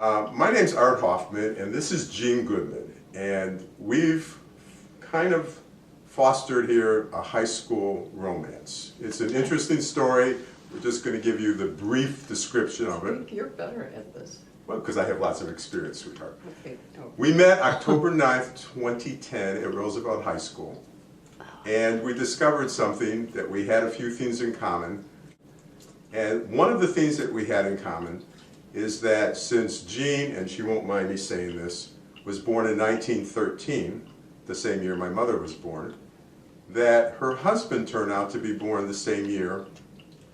My name's Art Hoffman, and this is Jeanne Goodman, and we've kind of fostered here a high school romance. It's an interesting story. We're just going to give you the brief description of it. You're better at this. Well, because I have lots of experience, sweetheart. Okay. No. We met October 9th, 2010 at Roosevelt High School, and we discovered something, that we had a few things in common. And one of the things that we had in common is that since Jeanne, and she won't mind me saying this, was born in 1913, the same year my mother was born, that her husband turned out to be born the same year,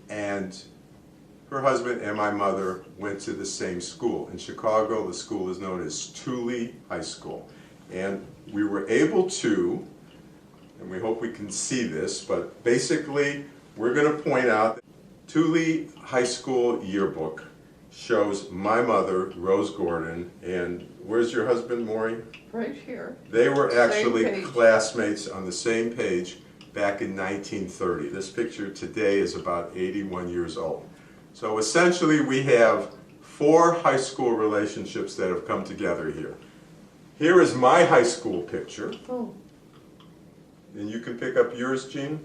and her husband and my mother went to the same school. In Chicago, the school is known as Thule High School. And we were able to, and we hope we can see this, but basically we're going to point out that Thule High School yearbook shows my mother, Rose Gordon, and where's your husband, Maury? Right here. They were actually Same page. classmates on the same page back in 1930. This picture today is about 81 years old. So essentially we have 4 high school relationships that have come together here. Here is my high school picture. Oh. And you can pick up yours, Jeanne.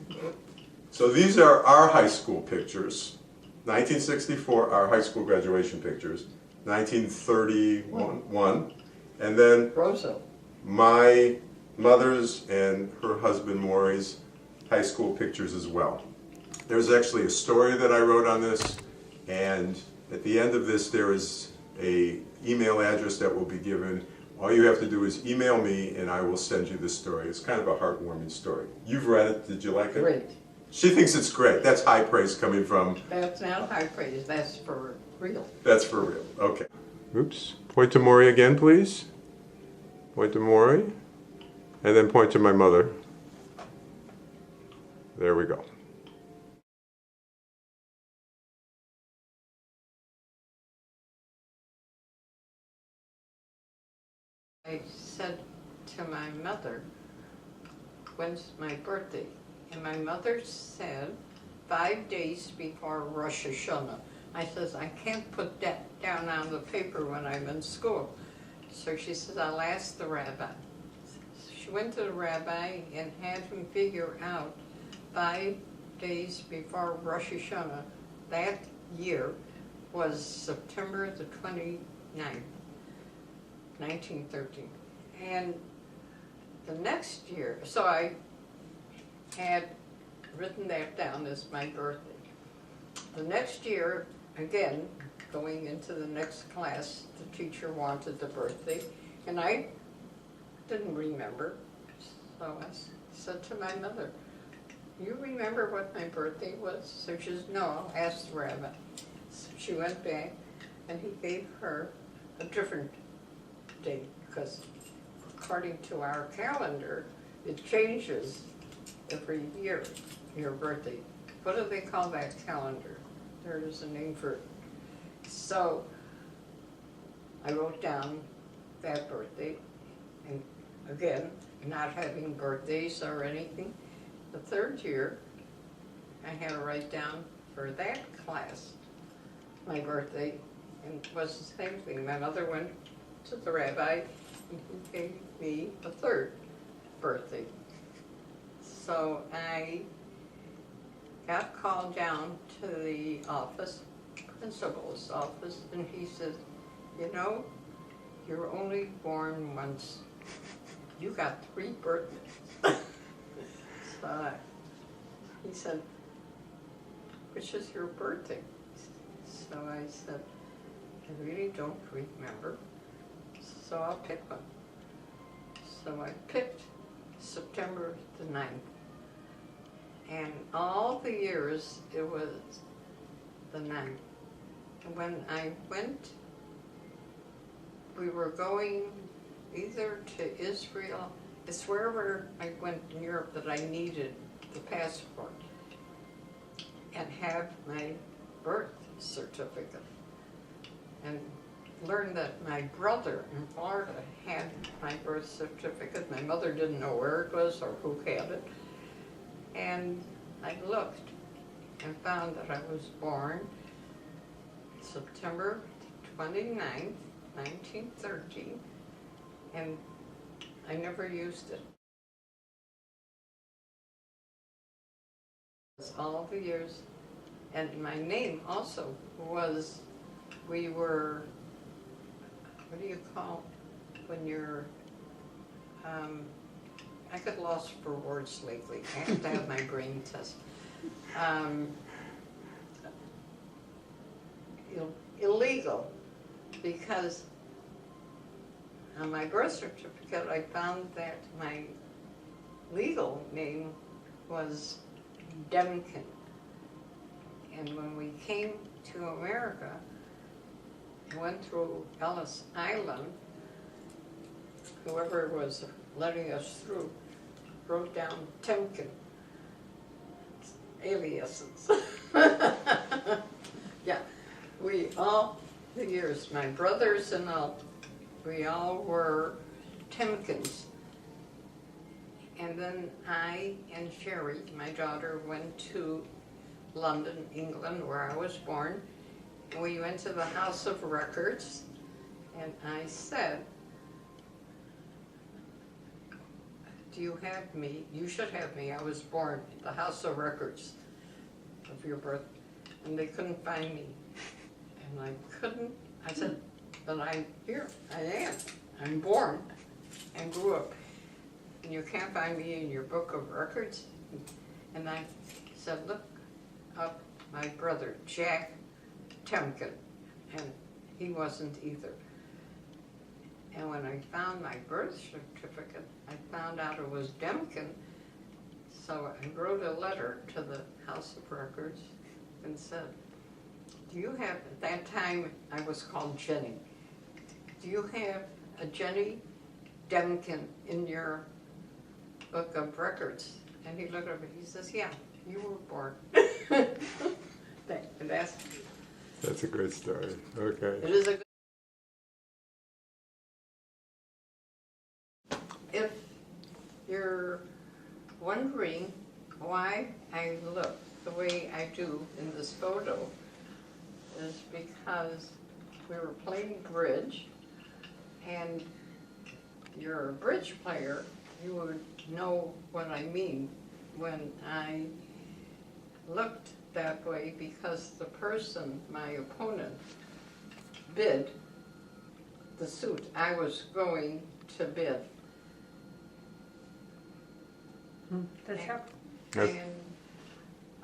So these are our high school pictures. 1964, our high school graduation pictures. 1931, and then Rosa. my mother's and her husband Maury's high school pictures as well. There's actually a story that I wrote on this, and at the end of this there is an email address that will be given. All you have to do is email me and I will send you this story. It's kind of a heartwarming story. You've read it, did you like it? Great. She thinks it's great. That's high praise coming from... That's not high praise, that's for real. That's for real. Okay. Oops. Point to Maury again, please. Point to Maury. And then point to my mother. There we go. I said to my mother, when's my birthday? And my mother said, 5 days before Rosh Hashanah. I says, I can't put that down on the paper when I'm in school. So she says, I'll ask the rabbi. She went to the rabbi and had him figure out 5 days before Rosh Hashanah. That year was September the 29th, 1913. And the next year, so I had written that down as my birthday. The next year, again, going into the next class, the teacher wanted the birthday, and I didn't remember. So I said to my mother, you remember what my birthday was? So she says, no, I'll ask the rabbi. So she went back, and he gave her a different date, because according to our calendar, it changes every year, your birthday. What do they call that calendar? There is a name for it. So I wrote down that birthday, and again, not having birthdays or anything. The third year, I had to write down for that class my birthday, and it was the same thing. My mother went to the rabbi, and he gave me a third birthday. So I got called down to the office, principal's office, and he said, you know, you're only born once. You got 3 birthdays. So he said, which is your birthday? So I said, I really don't remember, so I'll pick one. So I picked September the 9th. And all the years, it was the 9th. And when I went, we were going either to Israel, it's wherever I went in Europe that I needed the passport and have my birth certificate. And learned that my brother in Florida had my birth certificate. My mother didn't know where it was or who had it. And I looked and found that I was born September 29th, 1913, and I never used it. All the years, and my name also was, we were, what do you call when you're, I get lost for words lately. I have to have my brain test. Illegal, because on my birth certificate I found that my legal name was Demkin. And when we came to America, went through Ellis Island, whoever was letting us through wrote down Temkin, aliases. Yeah, we all, the years, my brothers and all, we all were Temkins. And then I and Sherry, my daughter, went to London, England, where I was born. And we went to the House of Records, and I said, do you have me? You should have me. I was born at the House of Records of your birth. And they couldn't find me. And I couldn't, I said, but here, I am. I'm born and grew up. And you can't find me in your book of records. And I said, look up my brother, Jack Temkin. And he wasn't either. And when I found my birth certificate, I found out it was Demkin. So I wrote a letter to the House of Records and said, do you have, at that time I was called Jenny, do you have a Jenny Demkin in your book of records? And he looked at me, he says, yeah, you were born. That's a great story. Okay. It is a good. If you're wondering why I look the way I do in this photo, is because we were playing bridge, and you're a bridge player, you would know what I mean when I looked that way, because the person, my opponent, bid the suit I was going to bid. And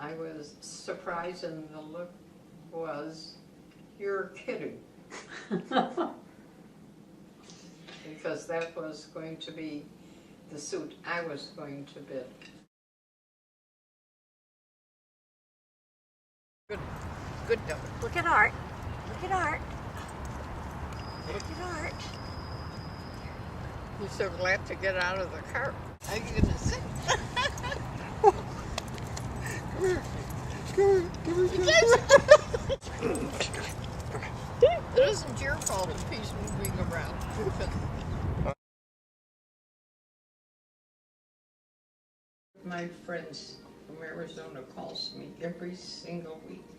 I was surprised, and the look was, you're kidding. Because that was going to be the suit I was going to bid. Good note. Look at Art. Look at Art. Look at Art. He's so glad to get out of the car. How are you going to sit? Come here. Come here. It isn't your fault if he's moving around. My friends from Arizona calls me every single week.